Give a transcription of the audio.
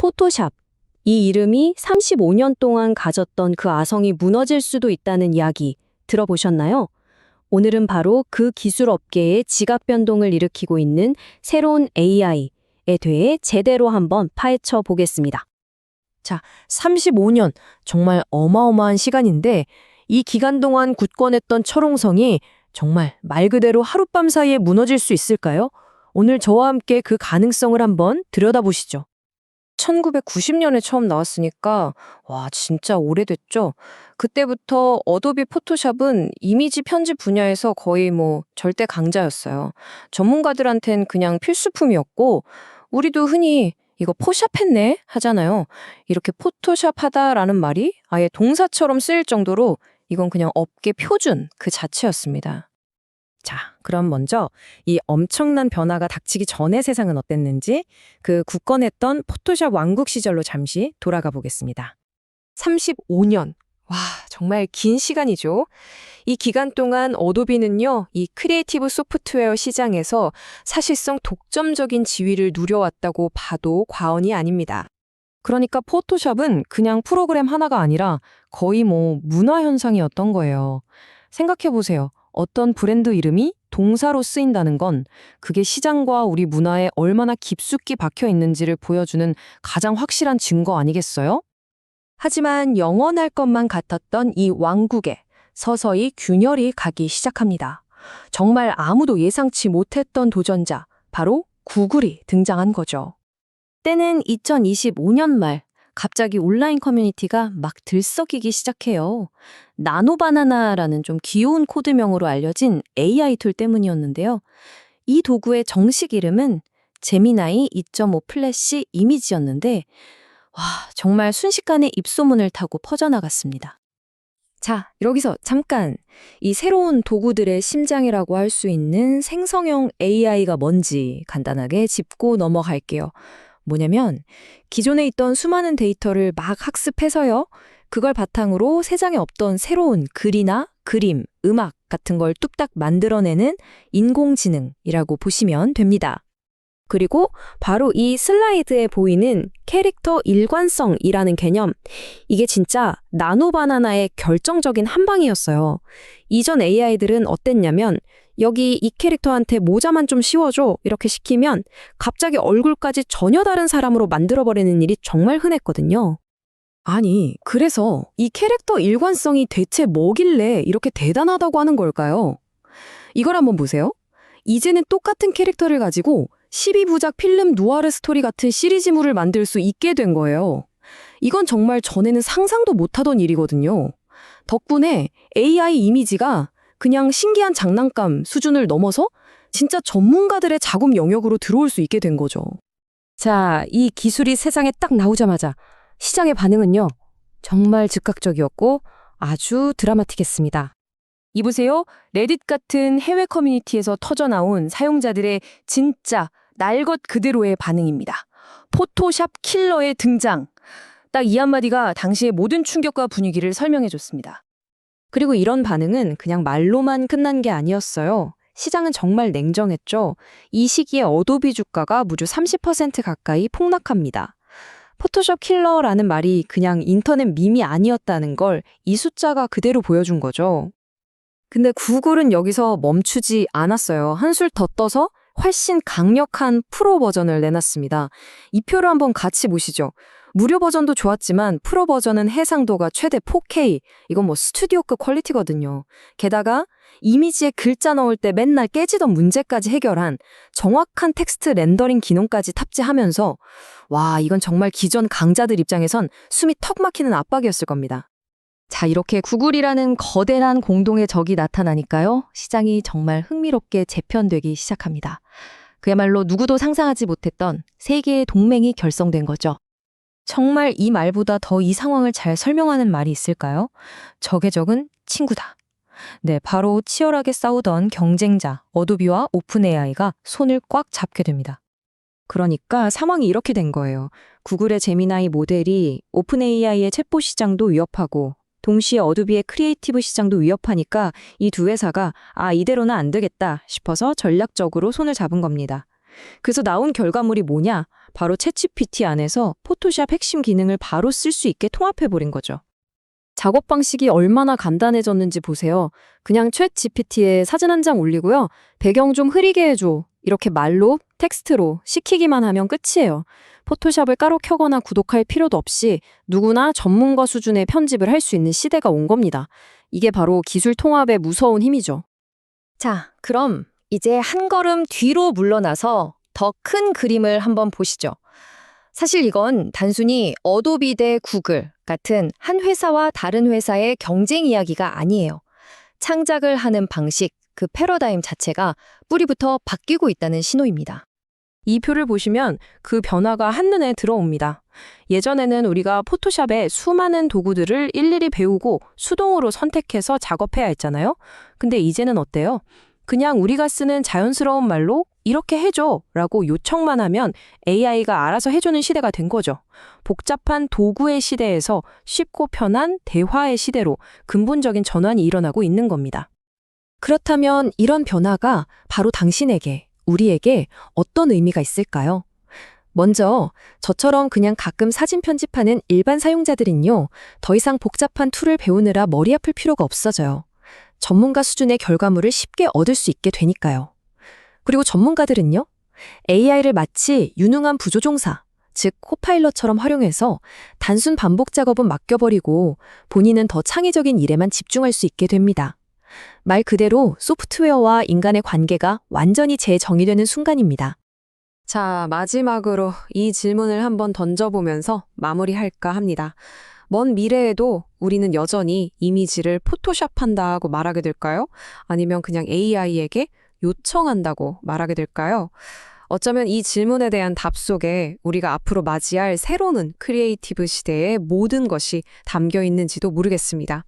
포토샵. 이 이름이 35년 동안 가졌던 그 아성이 무너질 수도 있다는 이야기 들어보셨나요? 오늘은 바로 그 기술 업계에 지각 변동을 일으키고 있는 새로운 AI에 대해 제대로 한번 파헤쳐 보겠습니다. 자, 35년. 정말 어마어마한 시간인데 이 기간 동안 굳건했던 철옹성이 정말 말 그대로 하룻밤 사이에 무너질 수 있을까요? 오늘 저와 함께 그 가능성을 한번 들여다보시죠. 1990년에 처음 나왔으니까 와, 진짜 오래됐죠? 그때부터 어도비 포토샵은 이미지 편집 분야에서 거의 절대 강자였어요. 전문가들한텐 그냥 필수품이었고 우리도 흔히 이거 포샵했네 하잖아요. 이렇게 포토샵 하다라는 말이 아예 동사처럼 쓰일 정도로 이건 그냥 업계 표준 그 자체였습니다. 자, 그럼 먼저 이 엄청난 변화가 닥치기 전의 세상은 어땠는지 그 굳건했던 포토샵 왕국 시절로 잠시 돌아가 보겠습니다. 35년. 와, 정말 긴 시간이죠. 이 기간 동안 어도비는요, 이 크리에이티브 소프트웨어 시장에서 사실상 독점적인 지위를 누려왔다고 봐도 과언이 아닙니다. 그러니까 포토샵은 그냥 프로그램 하나가 아니라 거의 문화 현상이었던 거예요. 생각해 보세요. 어떤 브랜드 이름이 동사로 쓰인다는 건 그게 시장과 우리 문화에 얼마나 깊숙이 박혀 있는지를 보여주는 가장 확실한 증거 아니겠어요? 하지만 영원할 것만 같았던 이 왕국에 서서히 균열이 가기 시작합니다. 정말 아무도 예상치 못했던 도전자, 바로 구글이 등장한 거죠. 때는 2025년 말, 갑자기 온라인 커뮤니티가 막 들썩이기 시작해요. 나노바나나라는 좀 귀여운 코드명으로 알려진 AI 툴 때문이었는데요. 이 도구의 정식 이름은 제미나이 2.5 플래시 이미지였는데 와, 정말 순식간에 입소문을 타고 퍼져나갔습니다. 자, 여기서 잠깐 이 새로운 도구들의 심장이라고 할 수 있는 생성형 AI가 뭔지 간단하게 짚고 넘어갈게요. 뭐냐면 기존에 있던 수많은 데이터를 막 학습해서요. 그걸 바탕으로 세상에 없던 새로운 글이나 그림, 음악 같은 걸 뚝딱 만들어내는 인공지능이라고 보시면 됩니다. 그리고 바로 이 슬라이드에 보이는 캐릭터 일관성이라는 개념, 이게 진짜 나노바나나의 결정적인 한 방이었어요. 이전 AI들은 어땠냐면 여기 이 캐릭터한테 모자만 좀 씌워줘 이렇게 시키면 갑자기 얼굴까지 전혀 다른 사람으로 만들어버리는 일이 정말 흔했거든요. 아니, 그래서 이 캐릭터 일관성이 대체 뭐길래 이렇게 대단하다고 하는 걸까요? 이걸 한번 보세요. 이제는 똑같은 캐릭터를 가지고 12부작 필름 누아르 스토리 같은 시리즈물을 만들 수 있게 된 거예요. 이건 정말 전에는 상상도 못하던 일이거든요. 덕분에 AI 이미지가 그냥 신기한 장난감 수준을 넘어서 진짜 전문가들의 작업 영역으로 들어올 수 있게 된 거죠. 자, 이 기술이 세상에 딱 나오자마자 시장의 반응은요, 정말 즉각적이었고 아주 드라마틱했습니다. 이보세요. 레딧 같은 해외 커뮤니티에서 터져나온 사용자들의 진짜 날 것 그대로의 반응입니다. 포토샵 킬러의 등장. 딱 이 한마디가 당시의 모든 충격과 분위기를 설명해줬습니다. 그리고 이런 반응은 그냥 말로만 끝난 게 아니었어요. 시장은 정말 냉정했죠. 이 시기에 어도비 주가가 무려 30% 가까이 폭락합니다. 포토샵 킬러라는 말이 그냥 인터넷 밈이 아니었다는 걸 이 숫자가 그대로 보여준 거죠. 근데 구글은 여기서 멈추지 않았어요. 한술 더 떠서 훨씬 강력한 프로 버전을 내놨습니다. 이 표를 한번 같이 보시죠. 무료 버전도 좋았지만 프로 버전은 해상도가 최대 4K, 이건 스튜디오급 퀄리티거든요. 게다가 이미지에 글자 넣을 때 맨날 깨지던 문제까지 해결한 정확한 텍스트 렌더링 기능까지 탑재하면서 와, 이건 정말 기존 강자들 입장에선 숨이 턱 막히는 압박이었을 겁니다. 자, 이렇게 구글이라는 거대한 공동의 적이 나타나니까요. 시장이 정말 흥미롭게 재편되기 시작합니다. 그야말로 누구도 상상하지 못했던 세 개의 동맹이 결성된 거죠. 정말 이 말보다 더 이 상황을 잘 설명하는 말이 있을까요? 적의 적은 친구다. 네, 바로 치열하게 싸우던 경쟁자 어도비와 오픈 AI가 손을 꽉 잡게 됩니다. 그러니까 상황이 이렇게 된 거예요. 구글의 제미나이 모델이 오픈 AI의 챗봇 시장도 위협하고 동시에 어도비의 크리에이티브 시장도 위협하니까 이 두 회사가 이대로는 안 되겠다 싶어서 전략적으로 손을 잡은 겁니다. 그래서 나온 결과물이 뭐냐? 바로 챗GPT 안에서 포토샵 핵심 기능을 바로 쓸 수 있게 통합해버린 거죠. 작업 방식이 얼마나 간단해졌는지 보세요. 그냥 챗GPT에 사진 한 장 올리고요. 배경 좀 흐리게 해줘. 이렇게 말로, 텍스트로 시키기만 하면 끝이에요. 포토샵을 따로 켜거나 구독할 필요도 없이 누구나 전문가 수준의 편집을 할 수 있는 시대가 온 겁니다. 이게 바로 기술 통합의 무서운 힘이죠. 자, 그럼 이제 한 걸음 뒤로 물러나서 더 큰 그림을 한번 보시죠. 사실 이건 단순히 어도비 대 구글 같은 한 회사와 다른 회사의 경쟁 이야기가 아니에요. 창작을 하는 방식, 그 패러다임 자체가 뿌리부터 바뀌고 있다는 신호입니다. 이 표를 보시면 그 변화가 한눈에 들어옵니다. 예전에는 우리가 포토샵에 수많은 도구들을 일일이 배우고 수동으로 선택해서 작업해야 했잖아요. 근데 이제는 어때요? 그냥 우리가 쓰는 자연스러운 말로 이렇게 해줘 라고 요청만 하면 AI가 알아서 해주는 시대가 된 거죠. 복잡한 도구의 시대에서 쉽고 편한 대화의 시대로 근본적인 전환이 일어나고 있는 겁니다. 그렇다면 이런 변화가 바로 당신에게, 우리에게 어떤 의미가 있을까요? 먼저 저처럼 그냥 가끔 사진 편집하는 일반 사용자들은요, 더 이상 복잡한 툴을 배우느라 머리 아플 필요가 없어져요. 전문가 수준의 결과물을 쉽게 얻을 수 있게 되니까요. 그리고 전문가들은요, AI를 마치 유능한 부조종사, 즉 코파일럿처럼 활용해서 단순 반복 작업은 맡겨버리고 본인은 더 창의적인 일에만 집중할 수 있게 됩니다. 말 그대로 소프트웨어와 인간의 관계가 완전히 재정의되는 순간입니다. 자, 마지막으로 이 질문을 한번 던져보면서 마무리할까 합니다. 먼 미래에도 우리는 여전히 이미지를 포토샵한다고 말하게 될까요? 아니면 그냥 AI에게 요청한다고 말하게 될까요? 어쩌면 이 질문에 대한 답 속에 우리가 앞으로 맞이할 새로운 크리에이티브 시대의 모든 것이 담겨 있는지도 모르겠습니다.